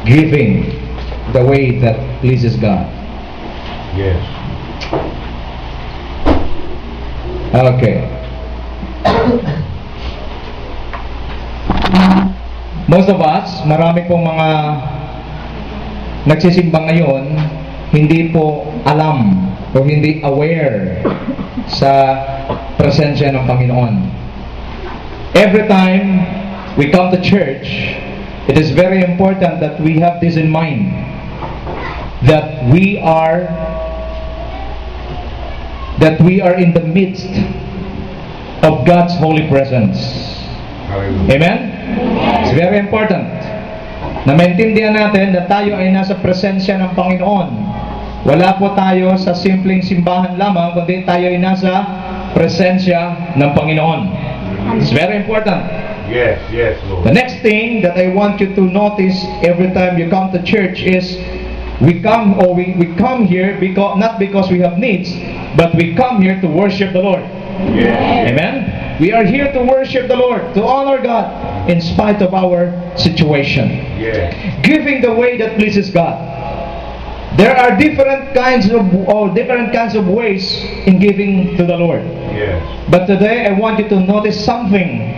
giving the way that pleases God. Yes. Okay. Most of us, marami pong mga nagsisimba ngayon, hindi po alam o hindi aware sa presensya ng Panginoon. Every time we come to church, it is very important that we have this in mind, that we are in the midst of God's holy presence. Hallelujah. Amen? It's very important na maintindihan natin na tayo ay nasa presensya ng Panginoon. Wala po tayo sa simpleng simbahan lamang, kundi tayo ay nasa presensya ng Panginoon. It's very important. Yes, yes, Lord. The next thing that I want you to notice every time you come to church is we come here because not because we have needs, but we come here to worship the Lord. Yes. Amen? We are here to worship the Lord, to honor God in spite of our situation. Yes. Giving the way that pleases God. There are different kinds of ways in giving to the Lord. Yes. But today I want you to notice something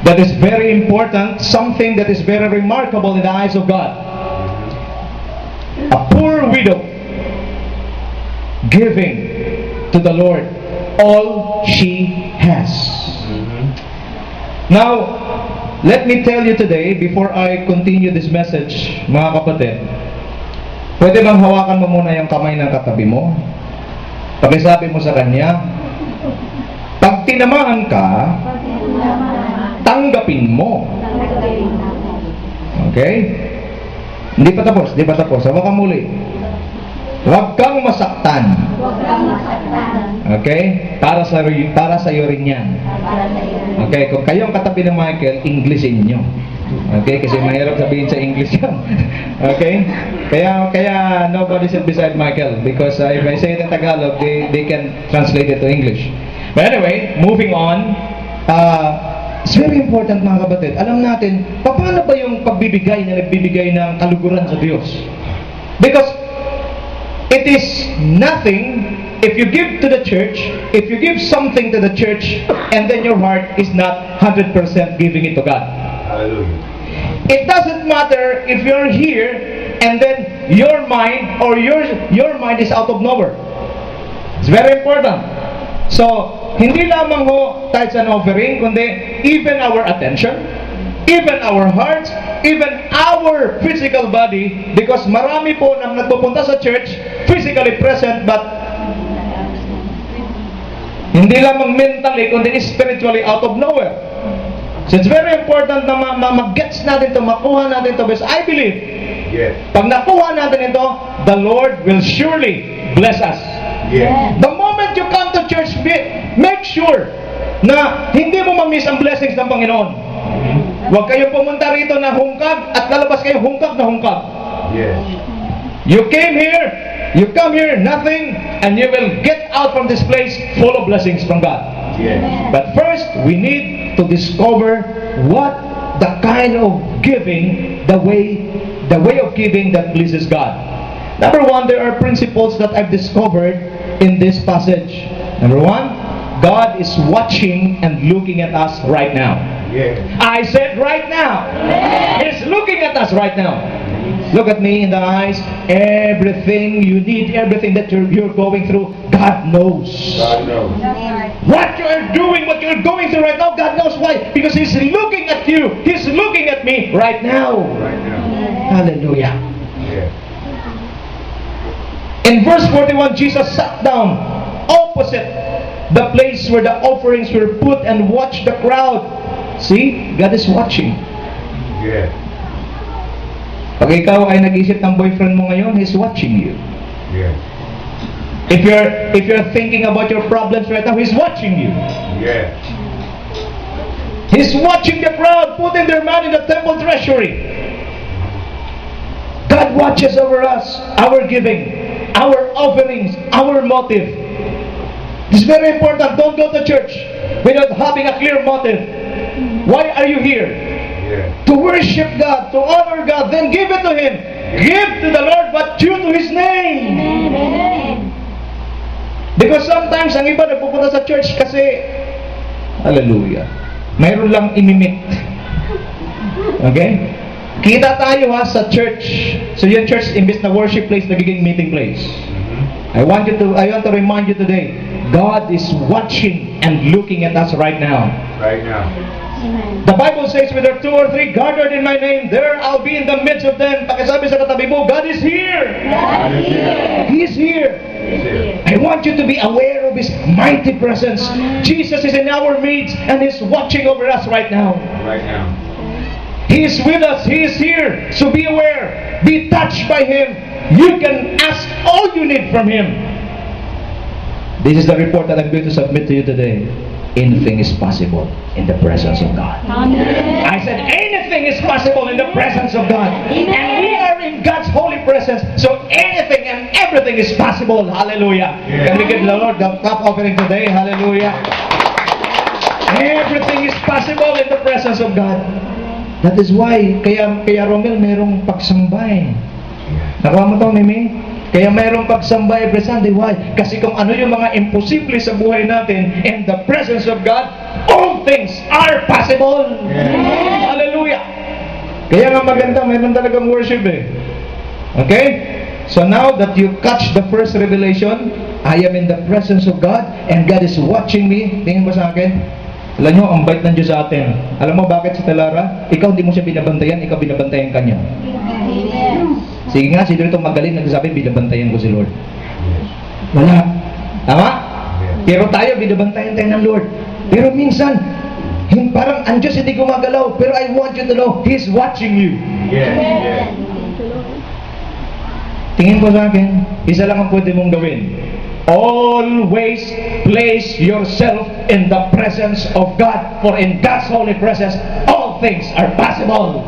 that is very important, something that is very remarkable in the eyes of God. A poor widow giving to the Lord all she has. Now, let me tell you today, before I continue this message, mga kapatid, pwede bang hawakan mo muna yung kamay ng katabi mo? Pakisabi mo sa kanya, pag tinamahan ka, tanggapin mo. Okay? Hindi pa tapos. Hawakan muli. Huwag kang masaktan. Okay? Para sa iyo rin yan. Okay? Kung kayong katabi ng Michael, Englishin nyo. Okay? Kasi mahirap sabihin sa English yan. Okay? Kaya nobody sit beside Michael, because if I say it in Tagalog, they can translate it to English. But anyway, moving on. It's very important, mga kapatid. Alam natin, paano ba yung pagbibigay na nagbibigay ng kaluguran sa Diyos? Because it is nothing if you give to the church, if you give something to the church, and then your heart is not 100% giving it to God. Hallelujah. It doesn't matter if you're here and then your mind is out of nowhere. It's very important. So, hindi lamang ho tithes and offering, kundi even our attention, even our hearts, even our physical body, because marami po nang nagpupunta sa church, physically present, but hindi lamang mentally, kundi spiritually out of nowhere. So it's very important na mag-gets natin ito, makuha natin ito, because I believe, Yes. pag nakuha natin ito, the Lord will surely bless us. Yes. The moment you come to church, make sure na hindi mo ma-miss ang blessings ng Panginoon. Huwag kayong pumunta rito na hungkag at lalabas kayo hungkag na hungkag. Yes. You come here, nothing, and you will get out from this place full of blessings from God. Yes. But first, we need to discover what the kind of giving, the way of giving that pleases God. Number one, there are principles that I've discovered in this passage. Number one, God is watching and looking at us right now. Yes. I said right now. He's looking at us right now. Look at me in the eyes. Everything you need, everything that you're going through, God knows. God knows. What you're doing, what you're going through right now, God knows why. Because He's looking at you. He's looking at me right now. Right now. Hallelujah. Yes. In verse 41, Jesus sat down opposite the place where the offerings were put and watched the crowd. See? God is watching. Yes. Pag ikaw ay nag-isip ng boyfriend mo ngayon, He's watching you. Yes. If you're thinking about your problems right now, He's watching you. Yes. He's watching the crowd putting their money in the temple treasury. God watches over us, our giving, our offerings, our motive. It's very important. Don't go to church without having a clear motive. Why are you here? Yes. To to worship God, to honor God, then give it to Him. Give to the Lord what due to His name. Because sometimes ang iba nagpupunta sa church kasi, hallelujah, mayroon lang imimit. Okay? Kita tayo sa church. So yung church, imbes na worship place, nagiging meeting place. I want to remind you today, God is watching and looking at us right now. Right now. The Bible says, "Where there are 2 or 3 gathered in my name, there I'll be in the midst of them." Pakisabi sa katabi mo, God is here. God is here. He is here. He's here. I want you to be aware of His mighty presence. Jesus is in our midst and He's watching over us right now. Right now. He is with us. He is here. So be aware. Be touched by Him. You can ask all you need from Him. This is the report that I'm going to submit to you today. Anything is possible in the presence of God. I said anything is possible in the presence of God. And we are in God's holy presence. So anything and everything is possible. Hallelujah. Can we give the Lord the cup offering today? Hallelujah. Everything is possible in the presence of God. That is why, kaya Romel, mayroong pagsamba eh. Nakuha mo to, Mimi? Kaya mayroong pagsamba every Sunday. Why? Kasi kung ano yung mga imposible sa buhay natin, in the presence of God, all things are possible. Hallelujah. Kaya nga maganda, mayroon talagang worship eh. Okay? So now that you catch the first revelation, I am in the presence of God and God is watching me. Tingin mo sa akin? Alam nyo, ang bait ng Diyos sa atin. Alam mo bakit si Talara? Ikaw hindi mo siya binabantayan, ikaw binabantayan ka niya. Sige nga, sino itong magaling nagsasabi, binabantayan ko si Lord. Wala. Tama? Pero tayo, binabantayan tayo ng Lord. Pero minsan, parang ang Diyos hindi gumagalaw. Pero I want you to know, He's watching you. Yes. Yes. Tingin ko sa akin, isa lang ang pwede mong gawin. Always place yourself in the presence of God. For in God's holy presence, all things are possible.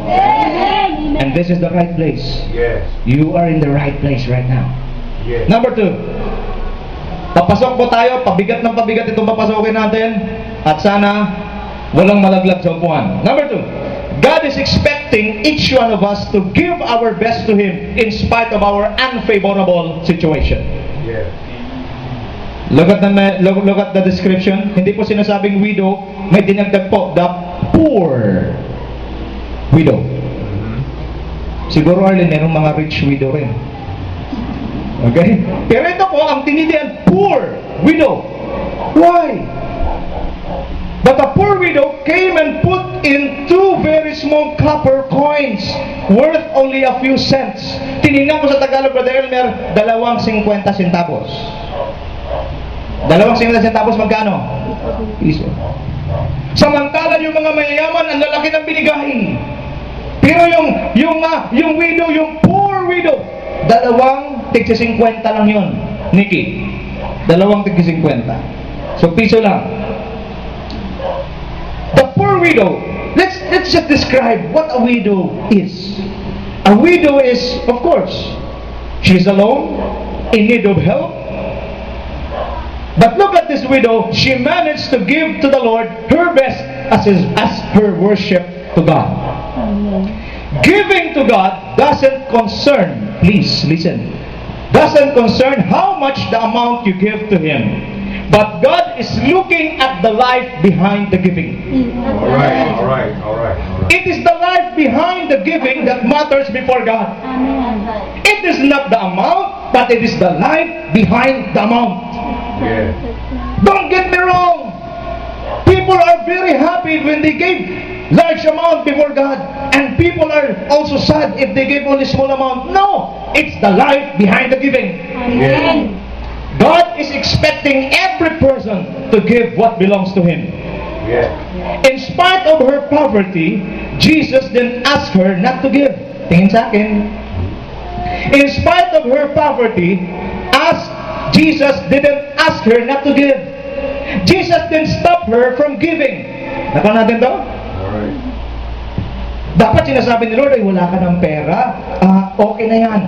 And this is the right place. Yes. You are in the right place right now. Yes. Number 2. Papasok po tayo, pabigat ng pabigat itong papasokin natin. At sana, walang malaglag sa upuan. Number 2. God is expecting each one of us to give our best to Him in spite of our unfavorable situation. Yes. Look at the description. Hindi po sinasabing widow, may dinagdag po, the poor widow. Siguro Arlen, merong mga rich widow rin. Okay? Pero ito po, ang tinidian, poor widow. Why? But the poor widow came and put in 2 very small copper coins worth only a few cents. Tinignan ko sa Tagalog, Brother Elmer, 2.50 centavos. 2.50 centavos magkano? Piso. Samantala yung mga mayayaman, ang lalaki ng binigay. Pero yung widow, yung poor widow, 2.50 lang yun, Nikki. 2.50. So piso lang. The poor widow, let's just describe what a widow is. A widow is, of course, she's alone, in need of help. But look at this widow, she managed to give to the Lord her best as her worship to God. Giving to God doesn't concern, please listen, doesn't concern how much the amount you give to Him. But God is looking at the life behind the giving. All right. It is the life behind the giving that matters before God. It is not the amount, but it is the life behind the amount. Yes. Don't get me wrong. People are very happy when they give large amount before God, and people are also sad if they give only small amount. No, it's the life behind the giving. Yes. God is expecting every person to give what belongs to Him. Yes. In spite of her poverty, Jesus didn't ask her not to give. Tingin sa akin. In spite of her poverty, Jesus didn't ask her not to give. Jesus didn't stop her from giving. Napa natin to? Alright. Dapat sinasabi ni Lord, ay wala ka ng pera, okay na yan.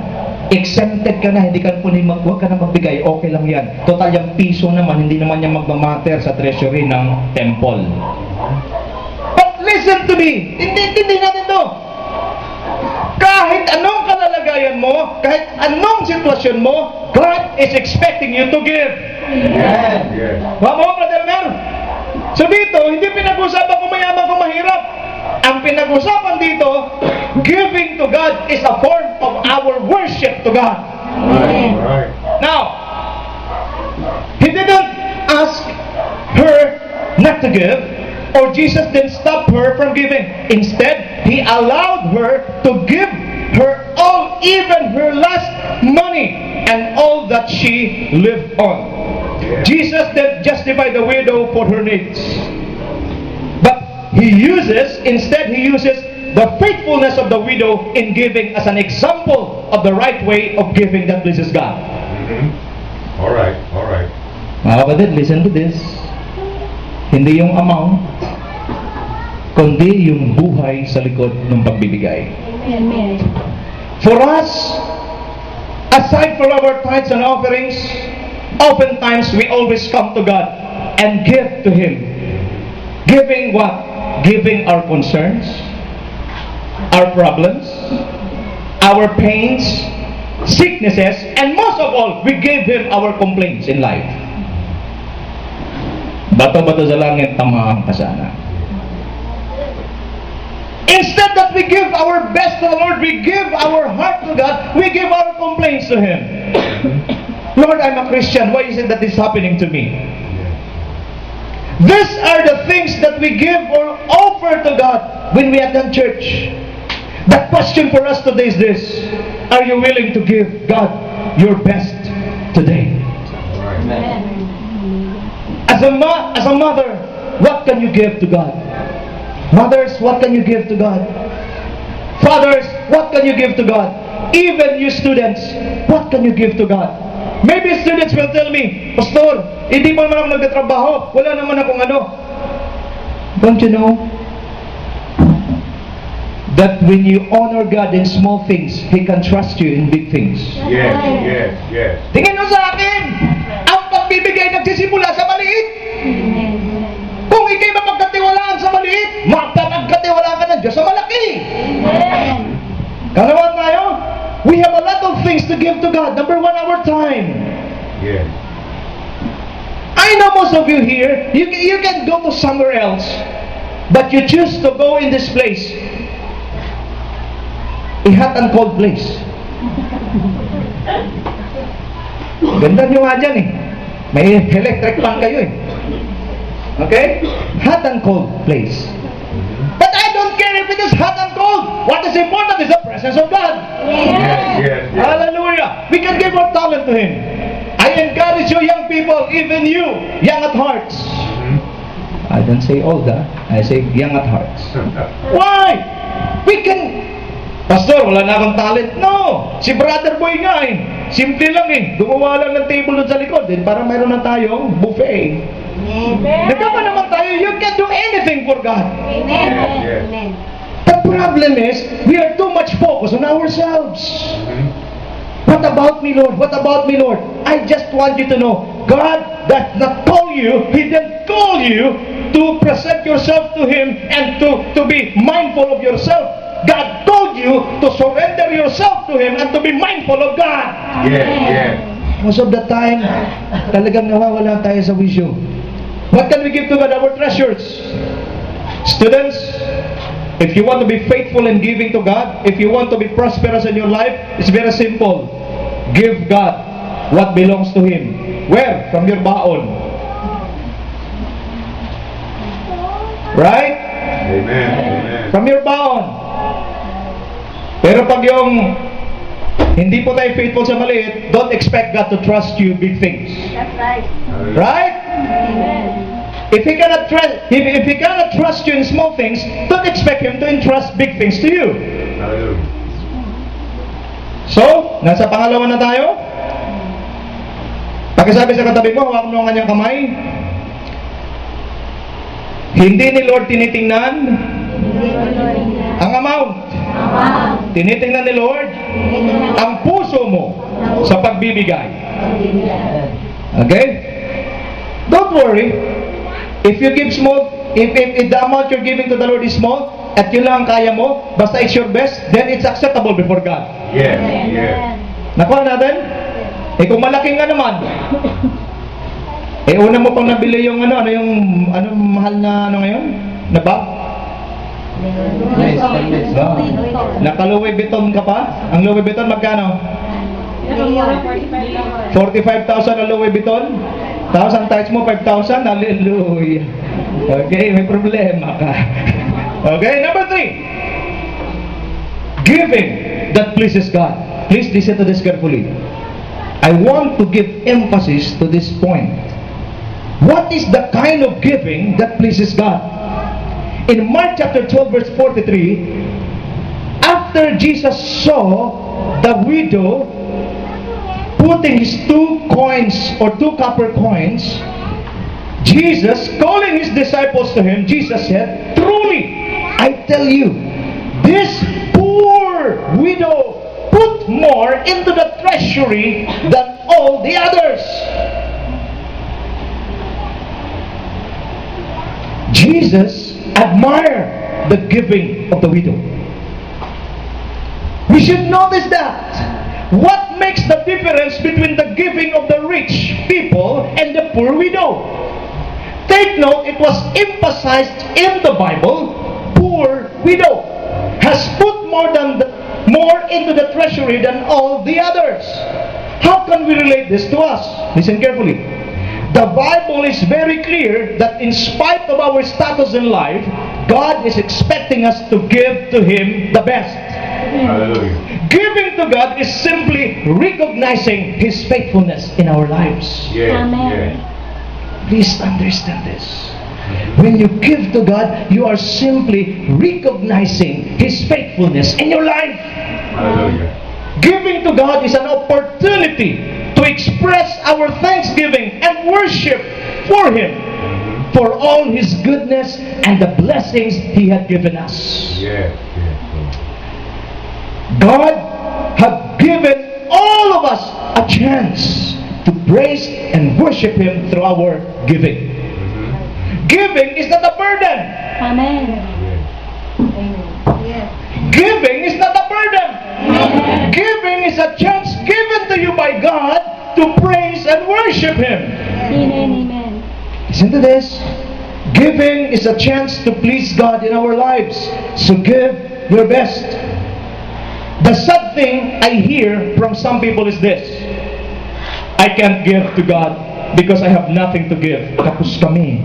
Exempted ka na, hindi ka huwag ka na magbigay, okay lang yan. Total yung piso naman, hindi naman yan magmamatter sa treasury ng temple. But listen Listen to me. Hindi natin to. Kahit anong kalalagayan mo, kahit anong sitwasyon mo, God is expecting you to give. Yes. Wamo, Brother Mel? So dito, hindi pinag-usapan kung mayaman kung mahirap. Ang pinag-usapan dito, giving to God is a form of our worship to God. Right. Now, He didn't ask her not to give, or Jesus didn't stop her from giving. Instead, He allowed her to give her all, even her last money, and all that she lived on. Jesus didn't justify the widow for her needs. But instead he uses the faithfulness of the widow in giving as an example of the right way of giving that pleases God. All right. Mga kapatid, listen to this. Hindi yung amount, kundi yung buhay sa likod ng pagbibigay. Amen. For us, aside from our tithes and offerings, oftentimes we always come to God and give to Him. Giving what? Giving our concerns, our problems, our pains, sicknesses, and most of all, we give Him our complaints in life. Bato-bato sa langit, tamahan ka sana. Instead that we give our best to the Lord, we give our heart to God, we give our complaints to Him. Lord, I'm a Christian. Why is it that this is happening to me? These are the things that we give or offer to God when we attend church. The question for us today is this: are you willing to give God your best today? Amen. As a mother, what can you give to God? Mothers, what can you give to God? Fathers, what can you give to God? Even you students, what can you give to God? Maybe students will tell me, Pastor, hindi pa naman ako nagtatrabaho, wala naman akong ano. Don't you know that when you honor God in small things, He can trust you in big things? Yes. Tingin mo sa akin, ang pagbibigay nagsisimula sa maliit. Kung ikay mapagkatiwalaan sa maliit, mapapagkatiwalaan ka ng Diyos sa malaki. Kalawan tayo, we have a lot of things to give to God. Number one, our time. Yes. I know most of you here, you can go to somewhere else, but you choose to go in this place. A hot and cold place. Ganda nyo nga dyan eh. May electric fan kayo eh. Okay? Hot and cold place. But I don't care if it is hot and cold. What is important is the presence of God. Yes. Hallelujah. We can give our talent to Him. I encourage you young people, even you, young at hearts. I don't say old, I say young at hearts. Why? We can... Pastor, wala na akong talent. No! Si Brother Boy nga eh. Simple lang eh. Gumawa lang ng table doon sa likod. Then para mayroon na tayong buffet. Nagkapa naman tayo, you can do anything for God. Amen. The problem is, we are too much focused on ourselves. What about me, Lord? What about me, Lord? I just want you to know, God does not call you, He didn't call you to present yourself to Him and to be mindful of yourself. God told you to surrender yourself to Him and to be mindful of God. Yes. Most of the time, talagang nawawala tayo sa wisyo. What can we give to God? Our treasures. Students, if you want to be faithful in giving to God, if you want to be prosperous in your life, it's very simple. Give God what belongs to Him. Where? From your baon. Right? Amen. From your baon. Pero pag yung hindi po tayo faithful sa maliit, don't expect God to trust you big things. That's right. Right? Amen. If He cannot trust you in small things, don't expect Him to entrust big things to you. Hallelujah. So, nasa pangalawa na tayo. Pakisabi sa katabi mo, hawak mo ang kanyang kamay. Hindi ni Lord tinitingnan ang amount. Tinitingnan ni Lord ang puso mo sa pagbibigay. Okay? Don't worry. If if the amount you're giving to the Lord is small, at yun lang ang kaya mo, basta it's your best, then it's acceptable before God. Yes, yes. Nakuha natin? Eh kung malaki nga naman, eh una mo pang nabili yung ano mahal na ano ngayon? Na bag? Naka Louis Vuitton ka pa? Ang Louis Vuitton magkano? 45,000 ang Louis Vuitton? Tapos ang tights mo 5,000? Hallelujah. Okay, may problema ka. Okay, number 3. Giving that pleases God. Please listen to this carefully. I want to give emphasis to this point. What is the kind of giving that pleases God? In Mark chapter 12 verse 43, after Jesus saw the widow putting his 2 coins or 2 copper coins, Jesus, calling his disciples to him, Jesus said, "Truly, I tell you, this poor widow put more into the treasury than all the others." Jesus admired the giving of the widow. We should notice that. What makes the difference between the giving of the rich people and the poor widow? Take note, it was emphasized in the Bible, poor widow has put more into the treasury than all the others. How can we relate this to us? Listen carefully. The Bible is very clear that in spite of our status in life, God is expecting us to give to Him the best. Hallelujah. Giving to God is simply recognizing His faithfulness in our lives. Yes, Amen. yes. Please understand this. When you give to God, you are simply recognizing His faithfulness in your life. Hallelujah. Giving to God is an opportunity to express our thanksgiving and worship for Him, for all His goodness and the blessings He had given us. Yes, yes. God had given all of us a chance to praise and worship Him through our giving. Giving is not a burden. Amen. Yes. Giving is not a burden. Amen. Giving is a chance given to you by God to praise and worship Him. Amen. Amen. Listen to this. Giving is a chance to please God in our lives. So give your best. The sad thing I hear from some people is this: I can't give to God because I have nothing to give. Tapos kami.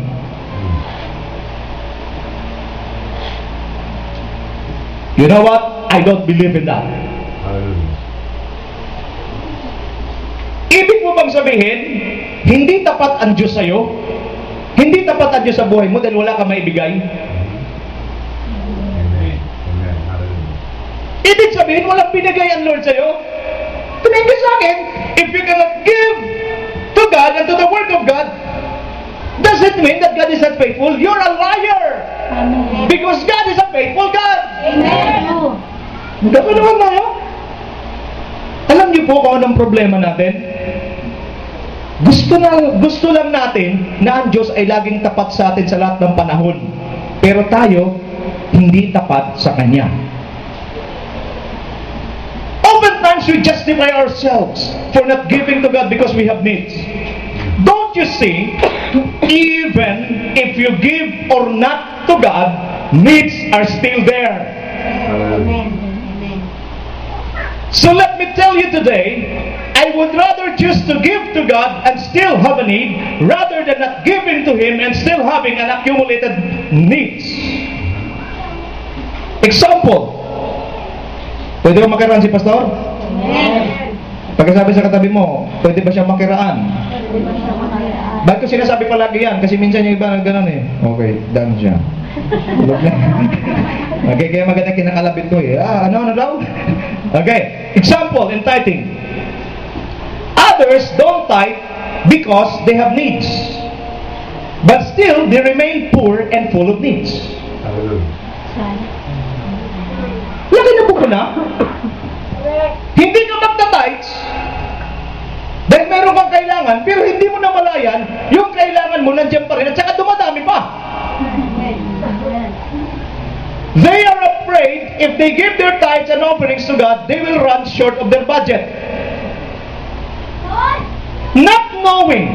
You know what? I don't believe in that. Hallelujah. Ibig mo bang sabihin, hindi tapat ang Diyos sa'yo? Hindi tapat ang Diyos sa buhay mo dahil wala ka maibigay? Amen. Amen. Hallelujah. Ibig sabihin, walang binigay ang Lord sa'yo? Tumingin sa akin, if you cannot give to God and to the Word of God, does it mean that God is not faithful? You're a liar! Amen. Because God is a faithful God! Amen. Gano'n naman tayo? Alam niyo po kung anong problema natin? Gusto lang natin na ang Diyos ay laging tapat sa atin sa lahat ng panahon. Pero tayo, hindi tapat sa Kanya. Oftentimes we justify ourselves for not giving to God because we have needs. Don't you see, even if you give or not to God, needs are still there. Hallelujah. So let me tell you today, I would rather choose to give to God and still have a need, rather than not giving to Him and still having an accumulated needs. Example, pwede ba makiraan si Pastor? Amen. Pagkasabi sa katabi mo, pwede ba siya makiraan? Bakit ko sinasabi palagi yan? Kasi minsan yung iba gano'n eh. Okay, done siya. Tulog na. Okay, kaya maganda kinakalabit ko eh. Ano daw? Okay, example in tithing. Others don't tithe because they have needs. But still, they remain poor and full of needs. Hallelujah. Laki na po ko na. Hindi ka magta-tithes dahil meron kang kailangan, pero hindi mo namalayan, yung kailangan mo nandiyan pa rin at saka dumadami pa. They are afraid if they give their tithes and offerings to God, they will run short of their budget. Not knowing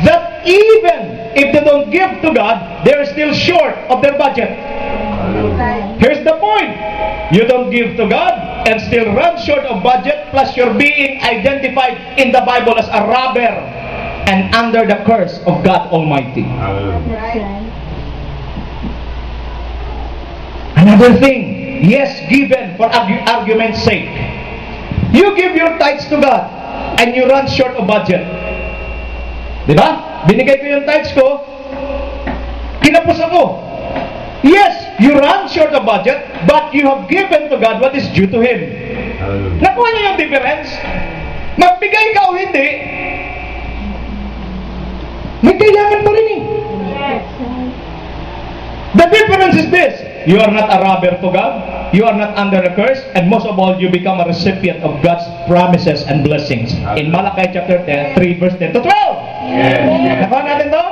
that even if they don't give to God, they're still short of their budget. Hallelujah. Here's the point. You don't give to God and still run short of budget, plus you're being identified in the Bible as a robber and under the curse of God Almighty. Hallelujah. That's right. Another thing, yes, given for argument's sake. You give your tithes to God and you run short of budget. Di ba? Binigay ko yung tithes ko, kinapos ako. Yes, you run short of budget, but you have given to God what is due to Him. Hallelujah. Nakuha niyo yung difference? Magbigay ka o hindi, may kailangan pa rin eh. That's right. The difference is this: you are not a robber to God, you are not under a curse, and most of all, you become a recipient of God's promises and blessings. In Malachi chapter 10, 3 verse 10 to 12. Yes. Nakuha natin to?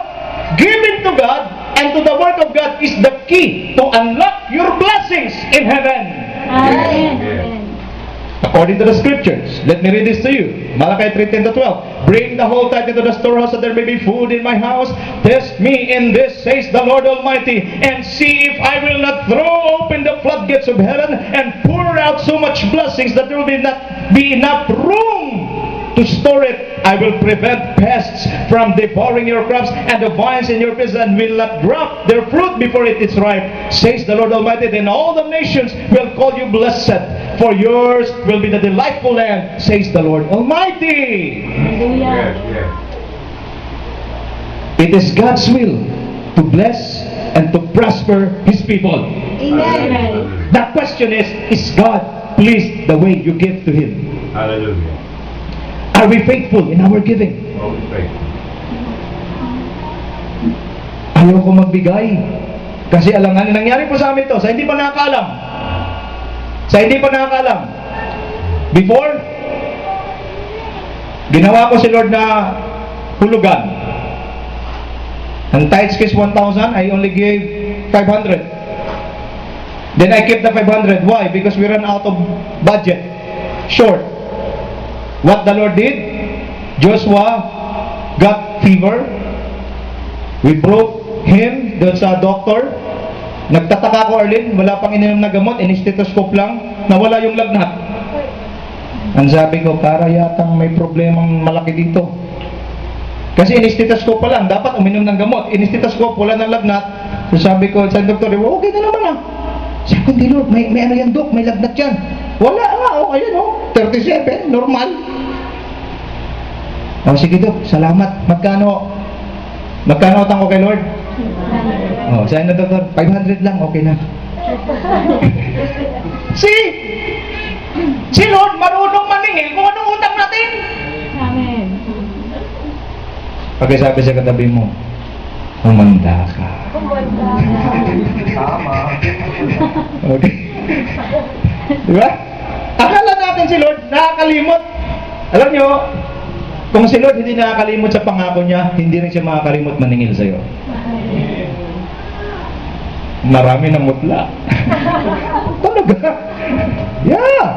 Giving to God and to the Word of God is the key to unlock your blessings in heaven. Amen. Yes. Amen. According to the scriptures, let me read this to you. Malachi 3:10 to 12. Bring the whole tithe into the storehouse, that there may be food in my house. Test me in this, says the Lord Almighty, and see if I will not throw open the floodgates of heaven and pour out so much blessings that there will not be enough room to store it. I will prevent pests from devouring your crops, and the vines in your fields and will not drop their fruit before it is ripe, says the Lord Almighty. Then all the nations will call you blessed, for yours will be the delightful land, says the Lord Almighty. Yes. Hallelujah. Yes. It is God's will to bless and to prosper His people. Amen. The question is God pleased the way you give to Him? Hallelujah. Are we faithful in our giving? Always faithful. Ayaw ko magbigay. Kasi alam nga, nangyari po sa amin to, sa hindi pa nakakaalam. Sa hindi pa nakakaalam. Before, ginawa ko si Lord na hulugan. Ang tithes is 1,000, I only gave 500. Then I kept the 500. Why? Because we ran out of budget. Short. What the Lord did? Joshua got fever. We brought him doon sa doctor. Nagtataka ko, Arlene, wala pang ininom na gamot, in-stethoscope lang, nawala yung lagnat. Ang sabi ko, para yatang may problemang malaki dito. Kasi in-stethoscope pa lang, dapat uminom ng gamot. In-stethoscope, wala ng lagnat. So sabi ko sa doktor, okay na naman ah. Sabi ko, hindi Lord, may ano yan dok, may lagnat yan. Wala nga, ayan 37, normal. Sige dok, salamat. Magkano utang ko kay Lord? Saan na doktor? 500 lang, okay na. Si Lord marunong maningil kung anong utang natin. Amen. Pagkasabi sa katabi mo, umanda ka. Okay? Diba? Akala natin si Lord nakakalimot. Alam nyo, kung si Lord hindi nakakalimot sa pangako niya, hindi rin siya makakalimot maningil sa'yo. Marami ng mutla. Talaga? Yeah.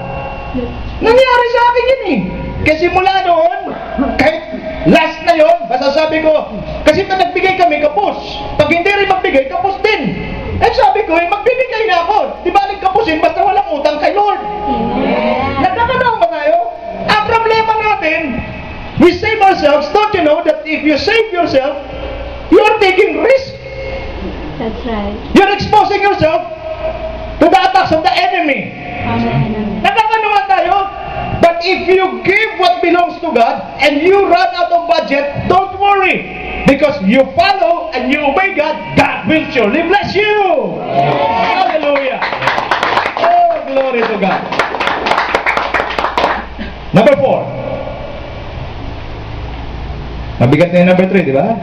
Nangyari sa akin yun eh. Kasi mula noon, kahit last na yun, basta sabi ko, kasi pag nagbigay kami, kapos. Pag hindi rin magbigay, kapos din. Sabi ko, magbibigay na ako. Di ba kapusin, basta walang utang kay Lord. Nagkakanaon ba tayo? Ang problema natin, we save ourselves. Don't you know that if you save yourself, you are taking risk. That's right. You're exposing yourself to the attacks of the enemy. Amen. Nagkakanaon tayo. But if you give what belongs to God and you run out of budget, don't worry. Because you follow and you obey God, God will surely bless you. Hallelujah. Oh, glory to God. Number 4. Mabigat na yung number 3, di ba?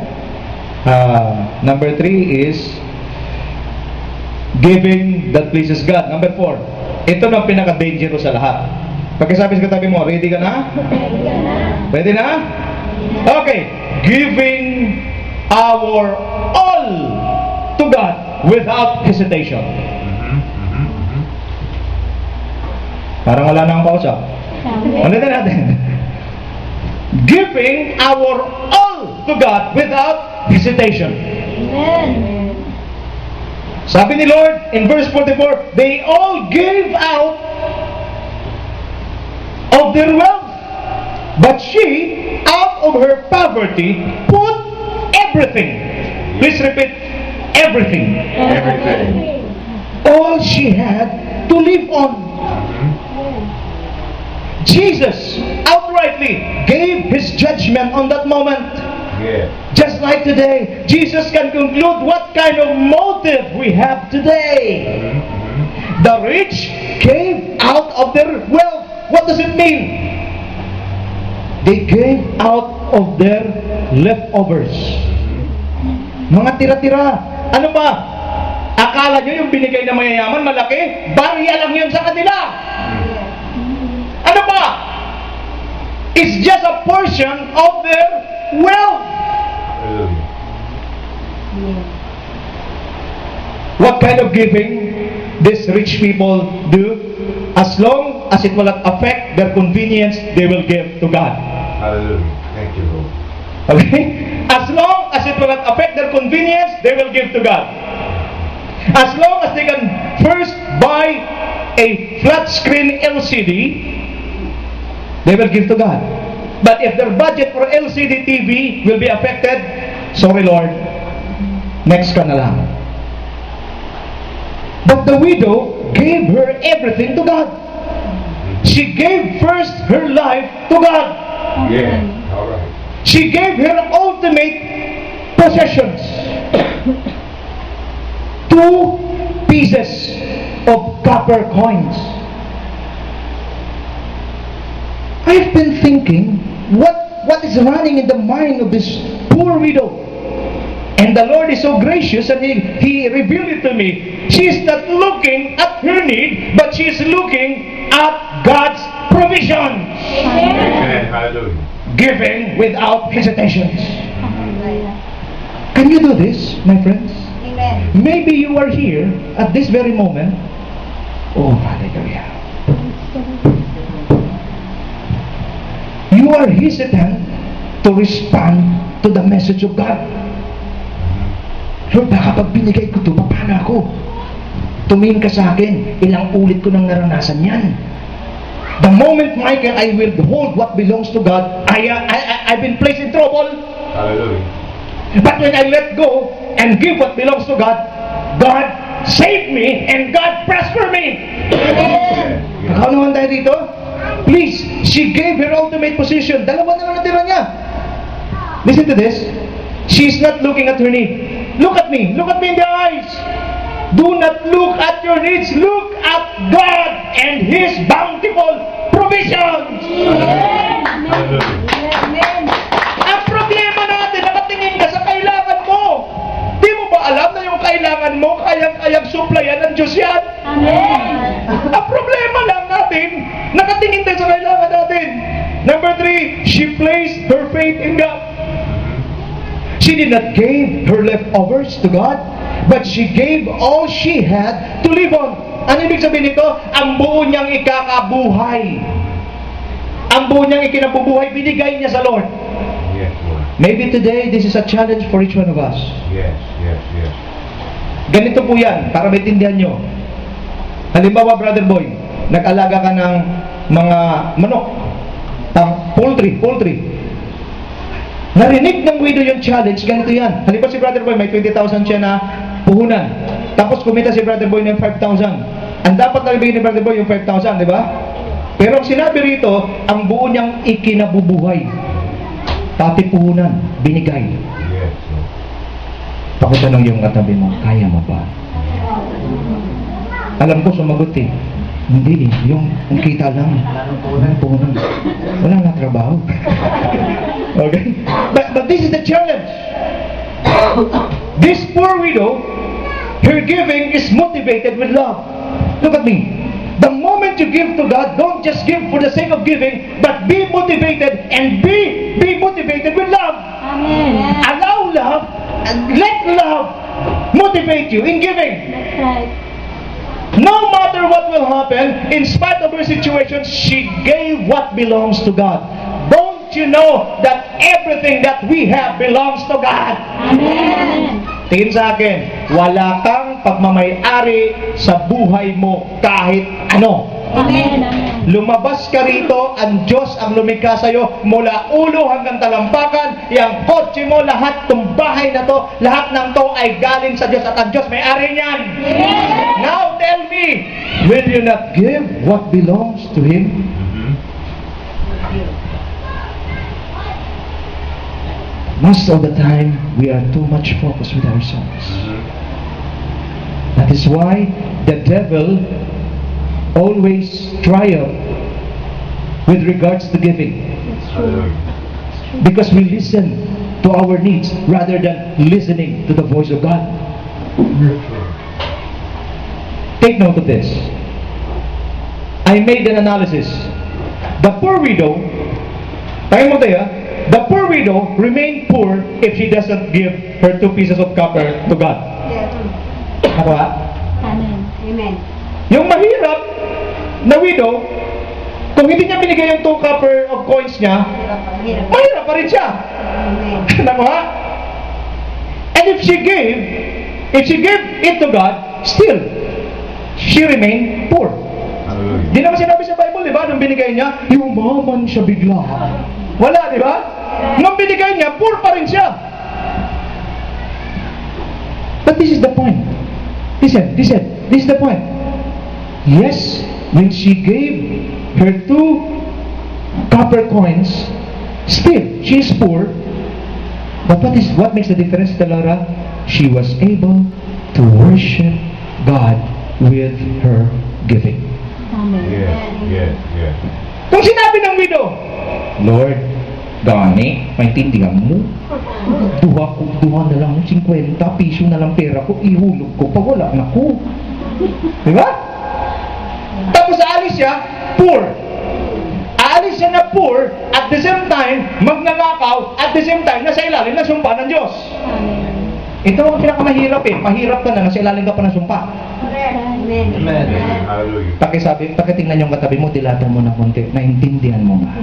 Number 3 is giving that pleases God. Number 4. Ito na ang pinaka-dangerous sa lahat. Pagkasabi sa katabi mo, ready ka na? Ready na? Okay. Giving our all to God without hesitation. Parang wala na akong kausap. Amen. Ulitin natin. Giving our all to God without hesitation. Amen. Sabi ni Lord in verse 44, they all gave out of their wealth, but she, out of her poverty, put everything. Please repeat, everything. Everything. All she had to live on. Jesus outrightly gave His judgment on that moment. Yes. Just like today, Jesus can conclude what kind of motive we have today. The rich gave out of their wealth. What does it mean? They gave out of their leftovers. Mga tira-tira. Ano ba? Akala nyo yung binigay ng mayayaman malaki? Barya lang yun sa kanila. Ano ba? It's just a portion of their wealth. Hallelujah. What kind of giving these rich people do? As long as it will not affect their convenience, they will give to God. Hallelujah. Thank you, Lord. Okay? As long as it will not affect their convenience, they will give to God. As long as they can first buy a flat screen LCD, they will give to God. But if their budget for LCD TV will be affected, sorry Lord, next ka na lang. But the widow gave her everything to God. She gave first her life to God. Yeah. All right. She gave her ultimate possessions. 2 pieces of copper coins. I've been thinking, what is running in the mind of this poor widow? And the Lord is so gracious and He revealed it to me. She is not looking at her need, but she is looking at God's provision. Amen. Hallelujah. Giving without hesitations. Hallelujah. Can you do this, my friends? Amen. Maybe you are here at this very moment. Oh, hallelujah. You are hesitant to respond to the message of God. Lord, baka pag binigay ko ito, paano ako? Tumingin ka sa akin, ilang ulit ko nang naranasan yan. The moment, Michael, I will hold what belongs to God, I've been placed in trouble. Hallelujah. But when I let go and give what belongs to God, God saved me and God prospered me. Yeah. Nakaunawan tayo dito? Please, she gave her ultimate position. Dalawa na lang natira niya. Listen to this. She's not looking at her need. Look at me. Look at me in the eyes. Do not look at your needs. Look at God and His bountiful provisions. Hallelujah. Amen. Ang problema natin, nakatingin ka sa kailangan mo. Di mo ba alam na yung kailangan mo, kayang-kayang supplyan ng Diyos yan? Amen. Ang problema lang natin, nakatingin tayo sa kailangan natin. Number 3, she placed her faith in God. She did not give her leftovers to God, but she gave all she had to live on. Ano ibig sabihin nito? Ang buo niyang ikakabuhay. Ang buo niyang ikinabubuhay, binigay niya sa Lord. Yes, Lord. Maybe today, this is a challenge for each one of us. Yes, yes, yes. Ganito po yan, para maintindihan nyo. Halimbawa, brother boy, nag-alaga ka ng mga manok, poultry. Narinig ng widow yung challenge, ganito yan. Halimbawa si brother boy, may 20,000 siya na puhunan. Tapos kumita si brother boy ng 5,000. Ang dapat na ibigay ni brother boy yung 5,000, di ba? Pero ang sinabi rito, ang buo niyang ikinabubuhay. Pati puhunan, binigay. Yes, Lord. Pakitanong yung katabi mo, kaya mo ba? Alam ko sumagot eh. Hindi eh, yung kita lang. Walang puhunan. Walang natrabaho. Okay? But this is the challenge. This poor widow, her giving is motivated with love. Look at me. The moment you give to God, don't just give for the sake of giving, but be motivated and be motivated with love. Amen. Allow love and let love motivate you in giving. That's right. No matter what will happen, in spite of her situation, she gave what belongs to God. Don't you know that everything that we have belongs to God? Amen. Tingin sa akin, wala kang pagmamayari sa buhay mo kahit ano. Amen. Amen. Lumabas ka rito, ang Diyos ang lumikha sa'yo mula ulo hanggang talampakan. Yang kotse mo, lahat ng bahay na to, lahat ng to ay galing sa Diyos at ang Diyos may-ari niyan. Amen. Now tell me, will you not give what belongs to Him? Most of the time, we are too much focused with ourselves. That is why the devil always triumph with regards to giving. It's true. Hallelujah. Because we listen to our needs rather than listening to the voice of God. Take note of this. I made an analysis. The poor widow, tayo mo tayo, the poor widow remained poor if she doesn't give her 2 pieces of copper to God. Ako ha? Amen. Amen. Yung mahirap na widow, kung hindi niya binigay yung 2 copper of coins niya, Hirap. mahirap pa rin siya. Amen. Ano ha? And if she gave it to God, still, she remained poor. Hallelujah. Di naman sinabi sa Bible, di ba? Nung binigay niya, yumaman siya bigla. Wala, di ba? Nung binigay niya, poor pa rin siya. But this is the point. Listen, this is the point. Yes, when she gave her 2 copper coins, still, she is poor. But what makes the difference, Laura? She was able to worship God with her giving. Amen. Yes, yes, yes. Kung sinabi ng widow, Lord, gani, maintindihan mo, duha na lang, 50 piso na lang pera ko, ihulog ko, pag wala na ko. Diba? Tapos aalis siya, poor. Aalis siya na poor, at the same time, magnanakaw, at the same time, nasa ilalim ng sumpa ng Diyos. Amen. Ito ang pinakamahirap eh. Mahirap ka na, nasa ilalim ka pa ng sumpa. Amen. Amen. Hallelujah. Pakitingnan yung katabi mo, dilatan mo ng konti, naintindihan mo nga.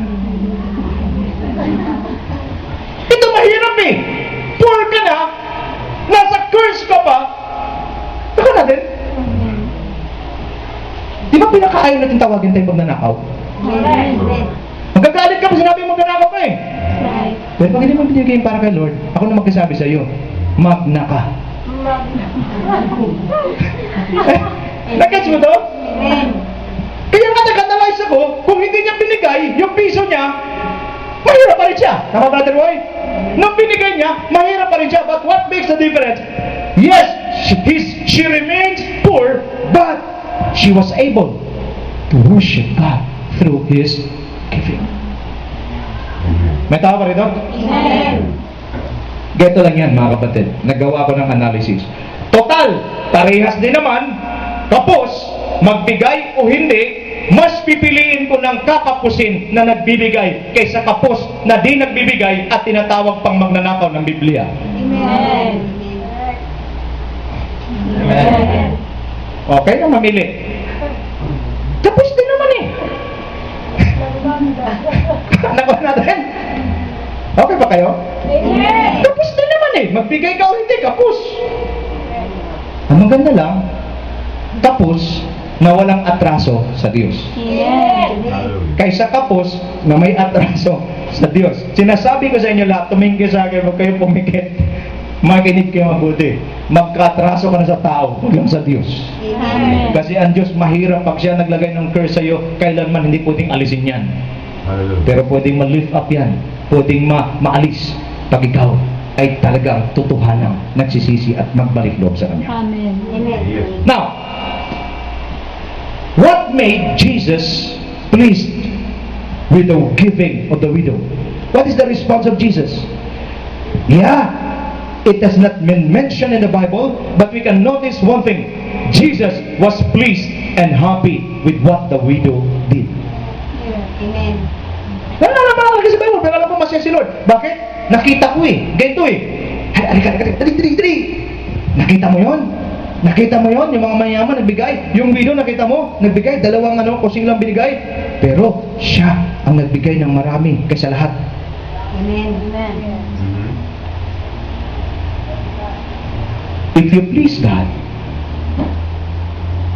Ito mahirap eh. Poor ka na, nasa curse ka pa. Baka natin, Amen. di ba pinakaayon natin tawagin tayo magnanakaw? Amen. Magagalit ka pa sinabi mo magnanakaw ka eh. Right. Pero pag hindi mo binigay para kay Lord, ako na magkasabi sa iyo, magna ka. Nag-gets mo to? Amen. Kaya nga nag-analyze ako, kung hindi niya binigay yung piso niya, mahirap pa rin siya. Tama, Brother Roy? Nung binigay niya, mahirap pa rin siya. But what makes the difference? Yes, she remains poor, but she was able to worship God through His giving. May tao pa rito? Amen. Geto lang yan, mga kapatid. Nagawa ko ng analysis. Total, parehas din naman. Kapos, magbigay o hindi, mas pipiliin ko ng kakapusin na nagbibigay kaysa kapos na di nagbibigay at tinatawag pang magnanakaw ng Biblia. Amen. Amen. Okay na mamili. Kapos din naman eh. Nakuha natin? Okay ba kayo? Amen. Kapos din naman eh. Magbigay ka o hindi, kapos. Ang maganda lang, kapos na walang atraso sa Diyos. Amen. Hallelujah. Kaysa kapos na may atraso sa Diyos. Sinasabi ko sa inyo lahat, tumingin sa akin, huwag kayo pumikit. Makinig kayo mabuti. Magkatraso ka na sa tao, huwag lang sa Diyos. Amen. Kasi ang Diyos mahirap pag siya naglagay ng curse sa iyo, kailanman hindi pwedeng alisin yan. Hallelujah. Pero pwedeng ma-lift up yan. Pwedeng maalis pag ikaw ay talagang tutuhanang nagsisisi at magbalik loob sa Kanya. Amen. Amen. Yes. Now, what made Jesus pleased with the giving of the widow? What is the response of Jesus? Yeah, it has not been mentioned in the Bible, but we can notice one thing. Jesus was pleased and happy with what the widow did. Amen. Wala naman nakalagay sa Bible, pero alam ko masaya si Lord. Bakit? Nakita ko eh. Ganito eh. Dali. Nakita mo yon? Nakita mo yon, yung mga mayaman nagbigay. Yung widow, nakita mo, nagbigay. Dalawang kusing lang binigay. Pero siya ang nagbigay ng marami kaysa lahat. Amen. Mhm. If you please God,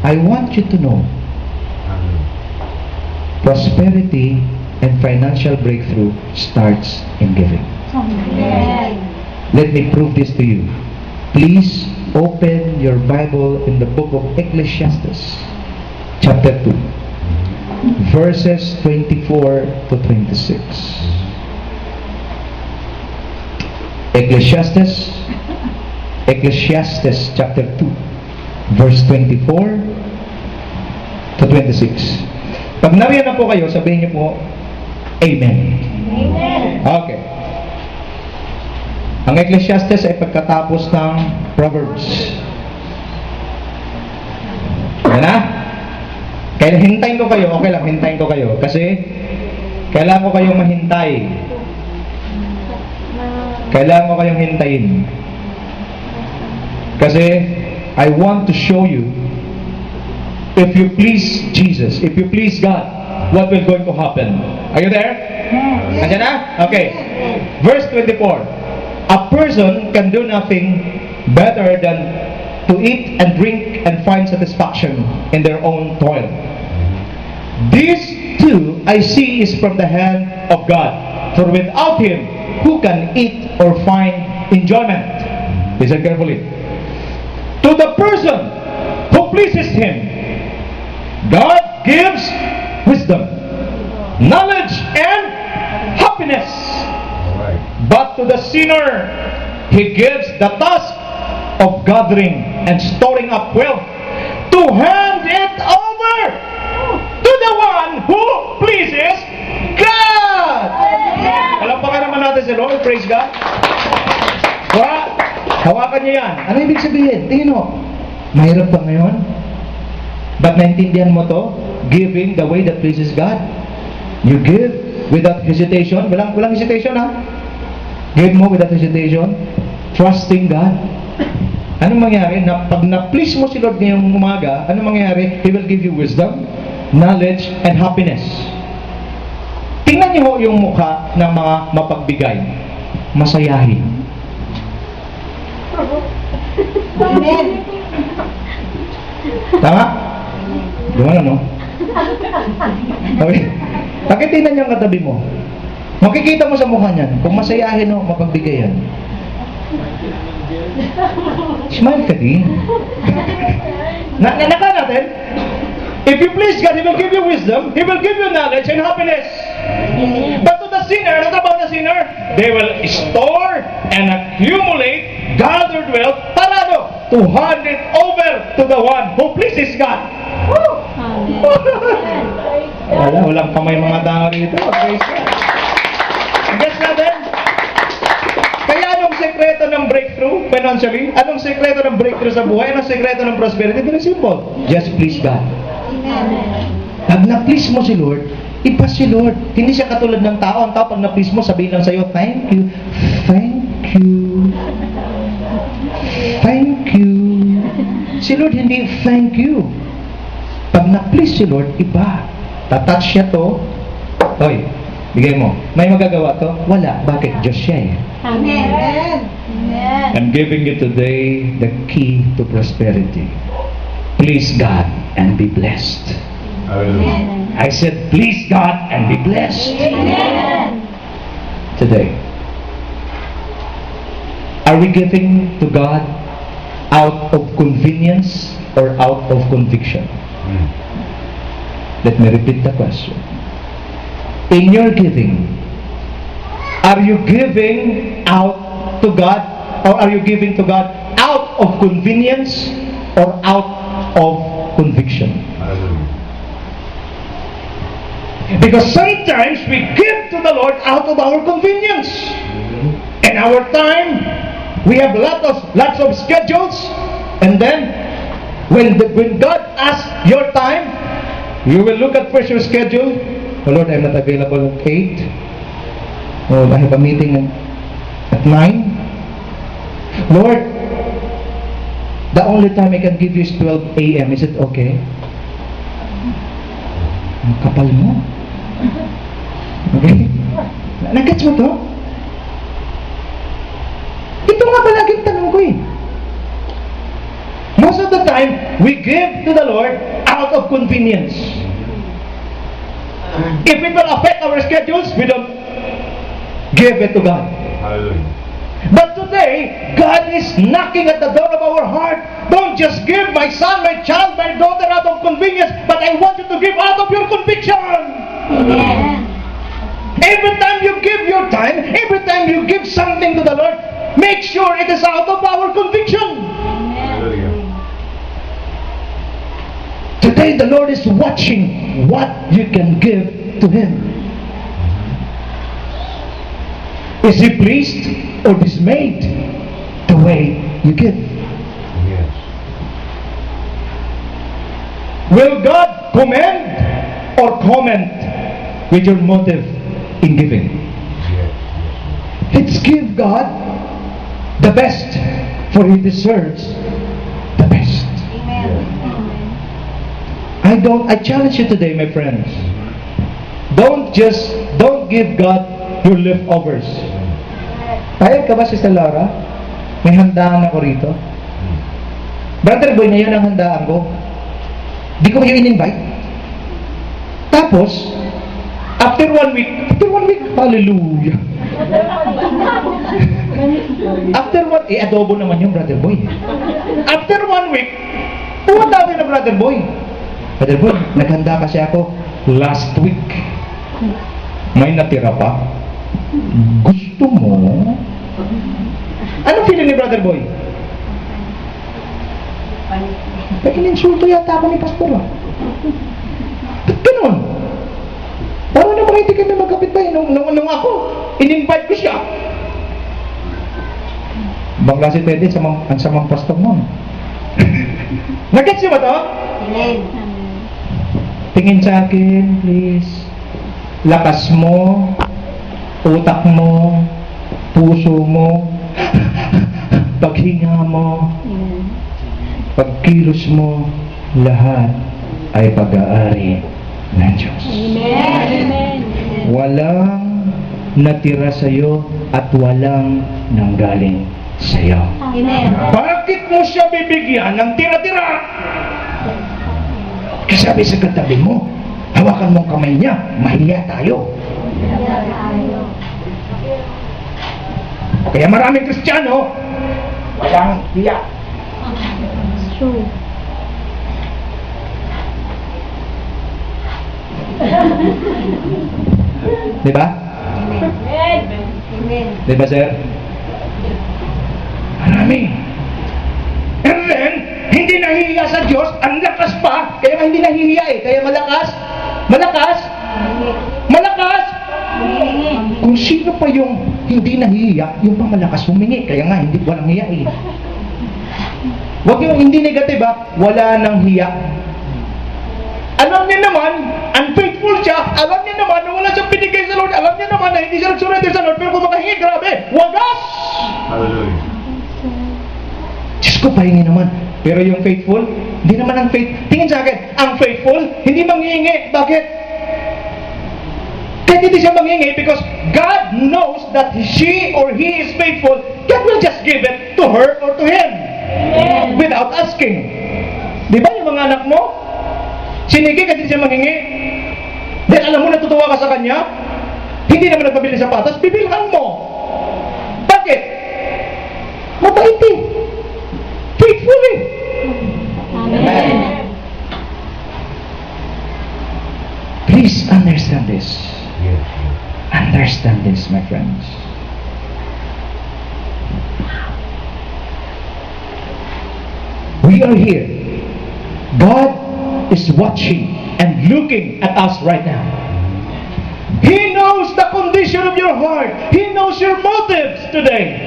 I want you to know Hallelujah. prosperity and financial breakthrough starts in giving. Amen. Let me prove this to you. Please open your Bible in the book of Ecclesiastes, chapter 2, verses 24 to 26. Ecclesiastes chapter 2, verse 24 to 26. Pag nariyan na po kayo, sabihin niyo po, Amen. Amen. Okay. Ang Ecclesiastes ay pagkatapos ng Proverbs. Yan na? Kaya hintayin ko kayo, okay lang, hintayin ko kayo. Kasi, kailangan ko kayong mahintay. Kailangan ko kayong hintayin. Kasi, I want to show you, if you please Jesus, if you please God, what will going to happen? Are you there? Nandiyan na? Okay. Verse 24. A person can do nothing better than to eat and drink and find satisfaction in their own toil. This too I see is from the hand of God. For without Him, who can eat or find enjoyment? Listen carefully. To the person who pleases Him, God gives wisdom, knowledge, and happiness. All right. But to the sinner, He gives the task of gathering and storing up wealth to hand it over to the one who pleases God. Palampakan naman natin si Lord. Praise God. Hawakan niyo yan. Ano ibig sabihin? Tingin mo. Mahirap ba ngayon? Ba't naintindihan mo to? Giving the way that pleases God. You give without hesitation. Walang hesitation, ha? Give mo without hesitation. Trusting God. Anong mangyari? Pag na-please mo si Lord ngayong umaga, anong mangyari? He will give you wisdom, knowledge, and happiness. Tingnan niyo ho yung mukha ng mga mapagbigay. Masayahin. Amen. Tama? Gumano, no? Okay. Pakitingnan niyo ang katabi mo. Makikita mo sa mukha niyan, kung masayahin o mapagbigay yan. Smile ka din. Naka natin? If you please God, He will give you wisdom, He will give you knowledge and happiness. But to the sinner, ano about the sinner? They will store and accumulate gathered wealth para ano? To hand it over to the one who pleases God. Walang kamay mga tao rito. Praise God. Guess natin? Kaya anong sekreto ng breakthrough financially? Anong sekreto ng breakthrough sa buhay? Anong sekreto ng prosperity? Very simple. Just please God. Amen. Pag na-please mo si Lord, ipa si Lord. Hindi siya katulad ng tao. Ang tao pag na-please mo, sabihin lang sa'yo, thank you, thank you, thank you. Si Lord hindi thank you. Pag na-please si Lord, iba. Tatouch siya to. Hoy, bigay mo. May magagawa to? Wala. Bakit? Diyos siya eh. Amen. I'm giving you today the key to prosperity. Please God and be blessed. Hallelujah. I said, please God and be blessed. Amen. Today. Are we giving to God out of convenience or out of conviction? Mm. Let me repeat the question. In your giving, are you giving out to God, or are you giving to God out of convenience or out of conviction? Hallelujah. Because sometimes we give to the Lord out of our convenience. In our time, we have lots of schedules, and then when God asks your time, you will look at first your schedule. Oh Lord, I'm not available at 8. Oh, I have a meeting at 9. Lord, The only time I can give you is 12 a.m. Is it okay? Ang kapal mo. Okay? Nag-gets mo to? Ito nga palaging tanong ko eh. Most of the time, we give to the Lord out of convenience. If it will affect our schedules, we don't give it to God. Hallelujah. But today, God is knocking at the door of our heart. Don't just give my son, my child, my daughter out of convenience, but I want you to give out of your conviction. Amen. Every time you give your time, every time you give something to the Lord, make sure it is out of our conviction. Hallelujah. Today, the Lord is watching what you can give to Him. Is He pleased or dismayed the way you give? Yes. Will God commend or comment with your motive in giving? Yes. Let's give God the best, for He deserves the best. I challenge you today, my friends. Don't give God your leftovers. Payag ka ba, Sister Laura? May handaan ako rito. Brother Boy, na yun ang handaan ko. Di ko kayo in-invite. Tapos, after one week, hallelujah. After one, adobo naman yung Brother Boy. After 1 week, pumunta ako na Brother Boy. Brother Boy, naghanda kasi ako last week. May natira pa. Gusto mo? Anong feeling ni Brother Boy? Ininsulto yata ako ni Pastor. Ba't ganun? Parang naman hindi kami magkapit tayo nung ako. In-invite ko siya. Bakla si Teddy, ang samang pastor mo. Nag-gets niyo ba to? Amen. Tingin sa akin, please. Lakas mo, utak mo, puso mo, paghinga mo, pagkilos mo, lahat ay pag-aari ng Diyos. Amen. Walang natira sa'yo at walang nanggaling sa'yo. Amen. Bakit mo siya bibigyan ng tira-tira? Kasi sabi sa katabi mo, hawakan mong kamay niya, mahiya tayo. Kaya maraming Kristiyano, walang hiya. True. Diba? Amen. Diba, sir? Marami. And then, hindi nahihiya sa Diyos, ang lakas pa, kaya nga hindi nahihiya eh, kaya malakas, kung sino pa yung hindi nahihiya, yung pamalakas humingi, kaya nga hindi, walang hiya eh. Huwag yung hindi negative ha, wala nang hiya. Alam niya naman, unfaithful siya, alam niya naman na wala siyang binigay sa Lord, alam niya naman na hindi siya nagsurrender sa Lord, pero kung makahingi, grabe, wagas! Hallelujah. Diyos ko, pahingi naman. Pero yung faithful, hindi naman ang faith. Tingin sa akin, ang faithful, hindi manghihingi. Bakit? Kahit hindi siya manghihingi because God knows that she or he is faithful, God will just give it to her or to him. Amen. Without asking. Di ba yung mga anak mo? Sinigi kasi siya manghingi. Dahil alam mo natutuwa ka sa kanya, hindi naman nagpabili sa patas, bibilhan mo. Bakit? Mabait eh. Faithful eh. Amen. Please understand this. Yes. Understand this, my friends. We are here. God is watching and looking at us right now. He knows the condition of your heart. He knows your motives today.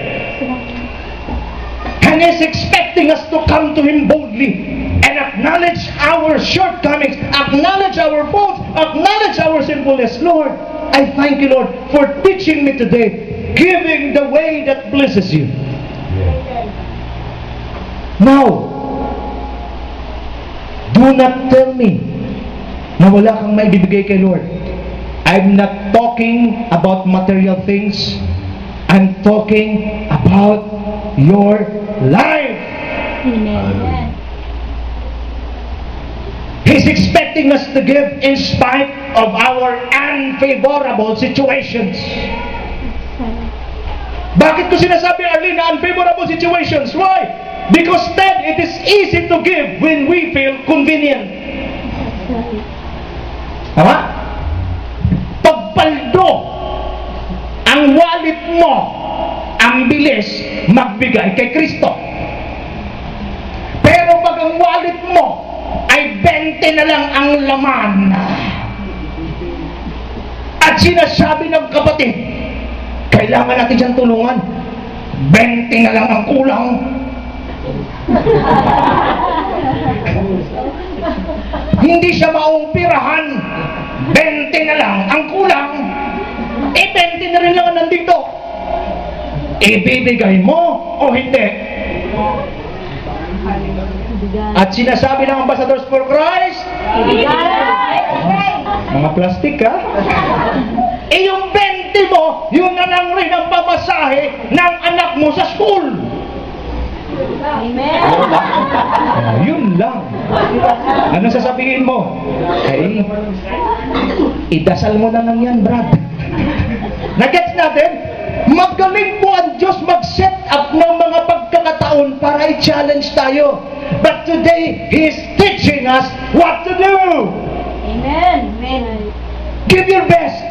And is expecting us to come to Him boldly and acknowledge our shortcomings, acknowledge our faults, acknowledge our sinfulness. Lord, I thank you, Lord, for teaching me today, giving the way that pleases you. Yes. Now, Do not tell me na wala kang maibibigay kay Lord. I'm not talking about material things. I'm talking about your life. Amen. He's expecting us to give in spite of our unfavorable situations. Bakit ko sinasabi, Arlene, na unfavorable situations? Why? Because then it is easy to give when we feel convenient. Tama? Pagpaldo ang wallet mo, ang bilis magbigay kay Kristo. Pero pag ang wallet mo ay 20 na lang ang laman at sinasabi ng kapatid, kailangan natin siyang tulungan, 20 na lang ang kulang. Hindi siya maumpirahan, 20 na lang ang kulang. 20 na rin lang ang nandito. Ibibigay mo o hindi? At sinasabi ng Ambassadors for Christ, mga plastic ha? Yung 20 mo, yun na lang rin ang pamasahe ng anak mo sa school. Amen. Yun lang. Ano sasabihin mo? Ay, idasal mo na lang yan, Brad. Nagets natin? Magaling po ang Diyos mag-set up ng mga pagkakataon para i-challenge tayo. But today, He is teaching us what to do. Amen. Amen. Give your best.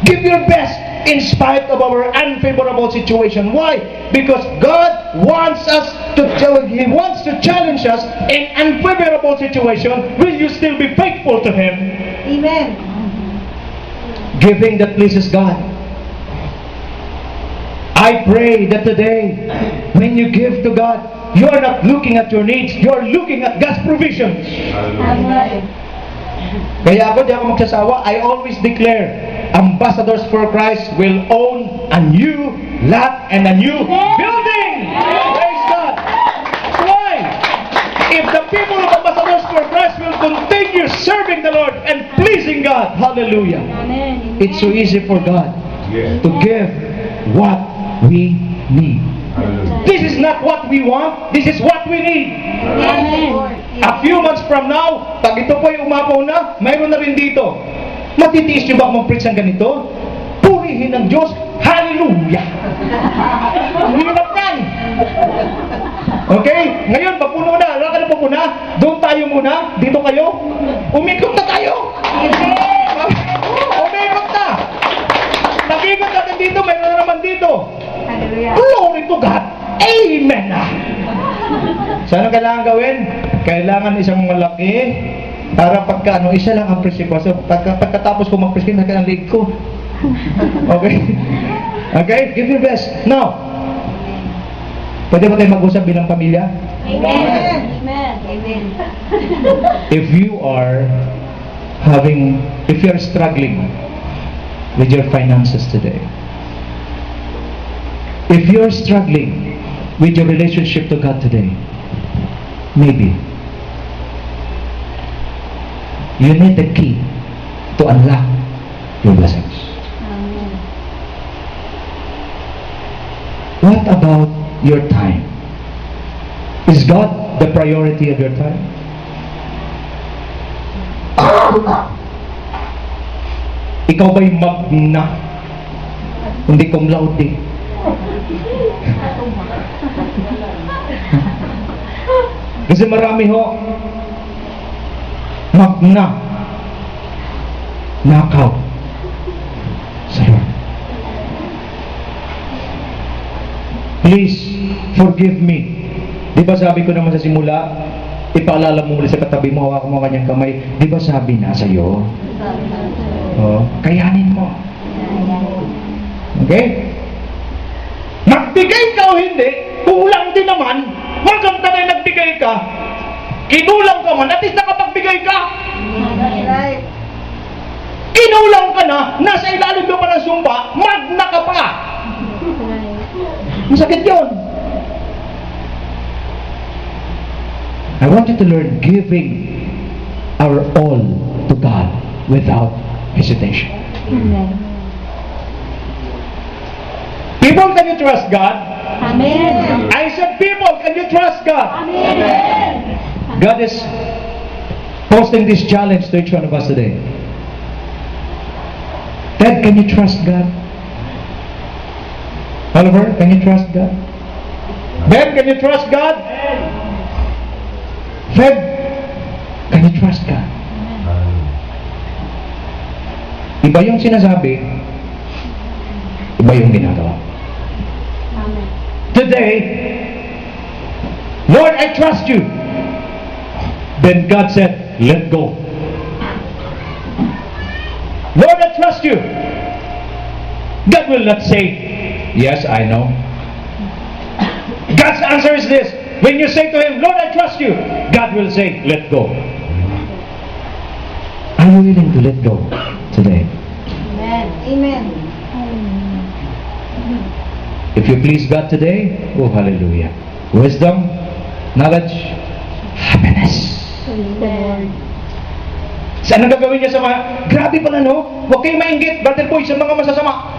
Give your best in spite of our unfavorable situation. Why? Because God wants us to He wants to challenge us in unfavorable situation. Will you still be faithful to Him? Amen. Giving that pleases God. I pray that today, when you give to God, you are not looking at your needs, you are looking at God's provisions. Hallelujah. Kaya ako, di ako magsasawa, I always declare, Ambassadors for Christ will own a new lot and a new building! Praise God! Why? If the people of Ambassadors for Christ will continue serving the Lord and pleasing God, hallelujah, Amen. it's so easy for God Yes. to give what we need. Hallelujah. This is not what we want, this is what we need. Amen. A few months from now, pag ito po ay umapaw na, mayroon na rin dito. Matitiis niyo ba mag-preach ng ganito? Purihin ng Diyos, hallelujah! Ang hirap yan! Okay? Ngayon, papuno na. Wala ka na papuna? Doon tayo muna. Dito kayo. Umikot na tayo! Umikot na! Nakikot natin dito, mayroon na naman dito. Hallelujah. Glory to God! Amen! So ano kailangan gawin? Kailangan isang malaki para pagka isa lang ang prinsipyo. So pagkatapos ko mag-prescribe, ang leg ko. Okay? Okay? Give your best. Now, pwede ba tayo mag-usap bilang pamilya? Amen. Amen. Amen. If you are struggling with your finances today, if you're struggling with your relationship to God today, maybe you need the key to unlock your blessings. Amen. What about your time? Is God the priority of your time? Ikaw ba'y magna? Hindi cum laude. Kasi marami ho magna knockout sa'yo. Please forgive me. Di ba sabi ko naman sa simula, ipaalala mo muli sa katabi mo, hawak mo kanyang kamay. Di ba sabi na sa'yo? Oh, kayanin mo. Okay? Nagbigay ka o hindi, kulang din naman. Maganda na nagbigay ka, kinulang ka man, at least nakapagbigay ka. That's right. Kinulang ka na, nasa ilalim ka pa ng sumpa, magna ka pa. Masakit yun. I want you to learn giving our all to God without hesitation. Amen. People, can you trust God? Amen. I said, people, can you trust God? Amen. God is posting this challenge to each one of us today. Ted, can you trust God? Oliver, can you trust God? Ben, can you trust God? Fred, can you trust God? Iba yung sinasabi, iba yung ginagawa. Amen. Today, Lord, I trust you. Then God said, let go. Lord, I trust you. God will not say, yes, I know. God's answer is this. When you say to Him, Lord, I trust you, God will say, let go. Are you willing to let go today? Amen. If you please God today, oh hallelujah. Wisdom, knowledge, happiness. Praise the Lord. Saan ang gagawin niya sa mga, grabe pala no, huwag kayong mainggit, brother boy, sa mga masasama.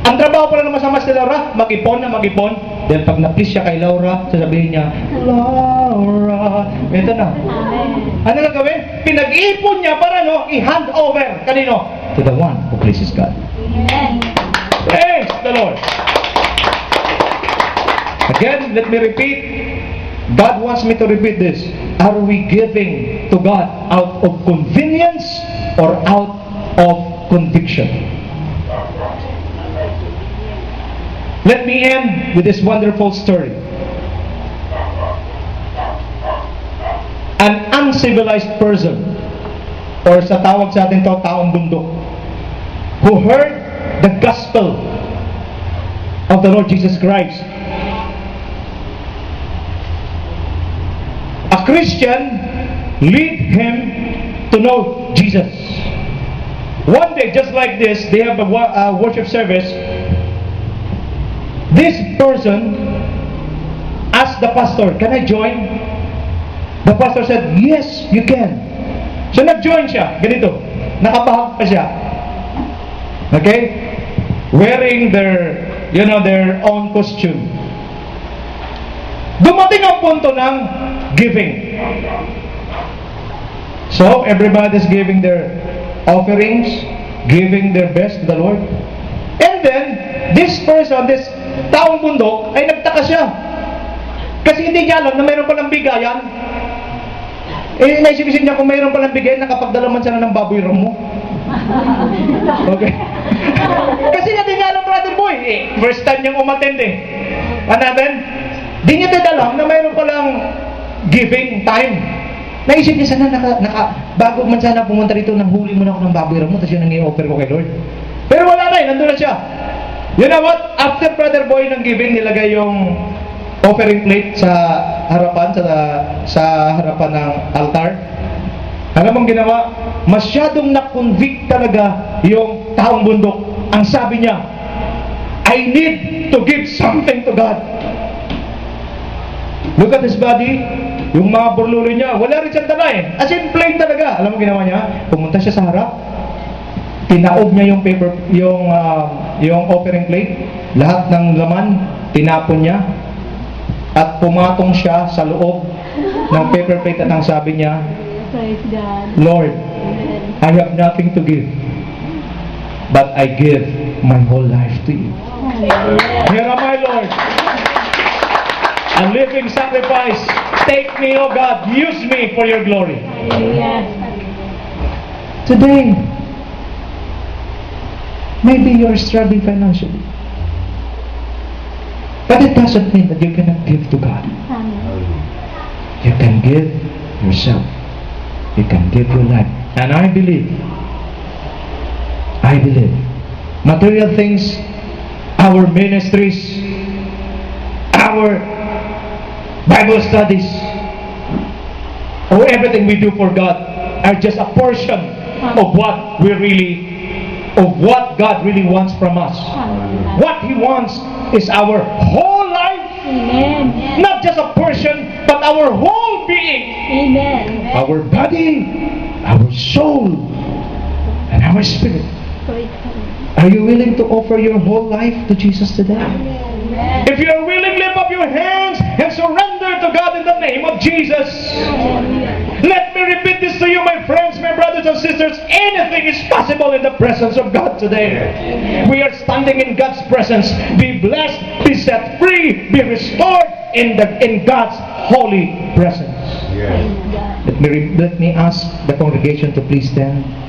Ang trabaho pala ng masama si Laura, mag-ipon na mag-ipon. Then pag na-please siya kay Laura, sasabihin niya, Laura, ito na. Amen. Ano lang gawin? Pinag-ipon niya para no, i-hand over, kanino? To the one who pleases God. Amen. Praise the Lord. Again, let me repeat. God wants me to repeat this. Are we giving to God out of convenience or out of conviction? Let me end with this wonderful story. An uncivilized person, or sa tawag sa atin to, taong bundok, who heard the gospel of the Lord Jesus Christ. A Christian lead him to know Jesus. One day, just like this, they have a worship service. This person asked the pastor, can I join? The pastor said, yes, you can. So nag-join siya, ganito. Nakabahag pa siya. Okay? Wearing their, their own costume. Dumating ang punto ng giving. So, everybody's giving their offerings, giving their best to the Lord. And then, this person, this taong bundok, ay nagtaka siya. Kasi hindi niya alam na mayroon palang bigayan. Naisip niya kung mayroon palang bigayan, nakapagdala man siya ng baboy ramo. Okay? Kasi hindi niya alam, brother boy. First time niyang umattend eh. Ano natin? Di niya alam na mayroon palang giving time. Naisip niya sana, bago man sana pumunta rito, nang huli muna ako ng baboy ramo, tapos yun ang i-offer ko kay Lord. Pero wala na eh, nandun na siya. You know what? After brother boy ng giving, nilagay yung offering plate sa harapan, sa harapan ng altar. Alam mong ginawa? Masyadong na-convict talaga yung taong bundok. Ang sabi niya, I need to give something to God. Look at his body. Yung mga burlulo niya, wala rin siyang dala eh. As in plain talaga. Alam mo ginawa niya? Pumunta siya sa harap. Tinaob niya yung paper, yung offering plate. Lahat ng laman, tinapon niya. At pumatong siya sa loob ng paper plate at ang sabi niya, Praise God. Lord, Amen. I have nothing to give, but I give my whole life to you. Hallelujah. Here am I, Lord. A living sacrifice. Take me, O God. Use me for your glory. Hallelujah. Today, maybe you're struggling financially. But it doesn't mean that you cannot give to God. Amen. You can give yourself. You can give your life. And I believe, material things, our ministries, our Bible studies, or everything we do for God are just a portion of what God really wants from us. Hallelujah. What He wants is our whole life, Amen. not just a portion, but our whole whole being, Amen. our body, our soul, and our spirit. Are you willing to offer your whole life to Jesus today? Amen. If you are willing, lift up your hands and surrender to God in the name of Jesus. Let me repeat this to you, my friends, my brothers and sisters. Anything is possible in the presence of God today. We are standing in God's presence. Be blessed, be set free, be restored in God's holy presence. Praise God. Let me ask the congregation to please stand.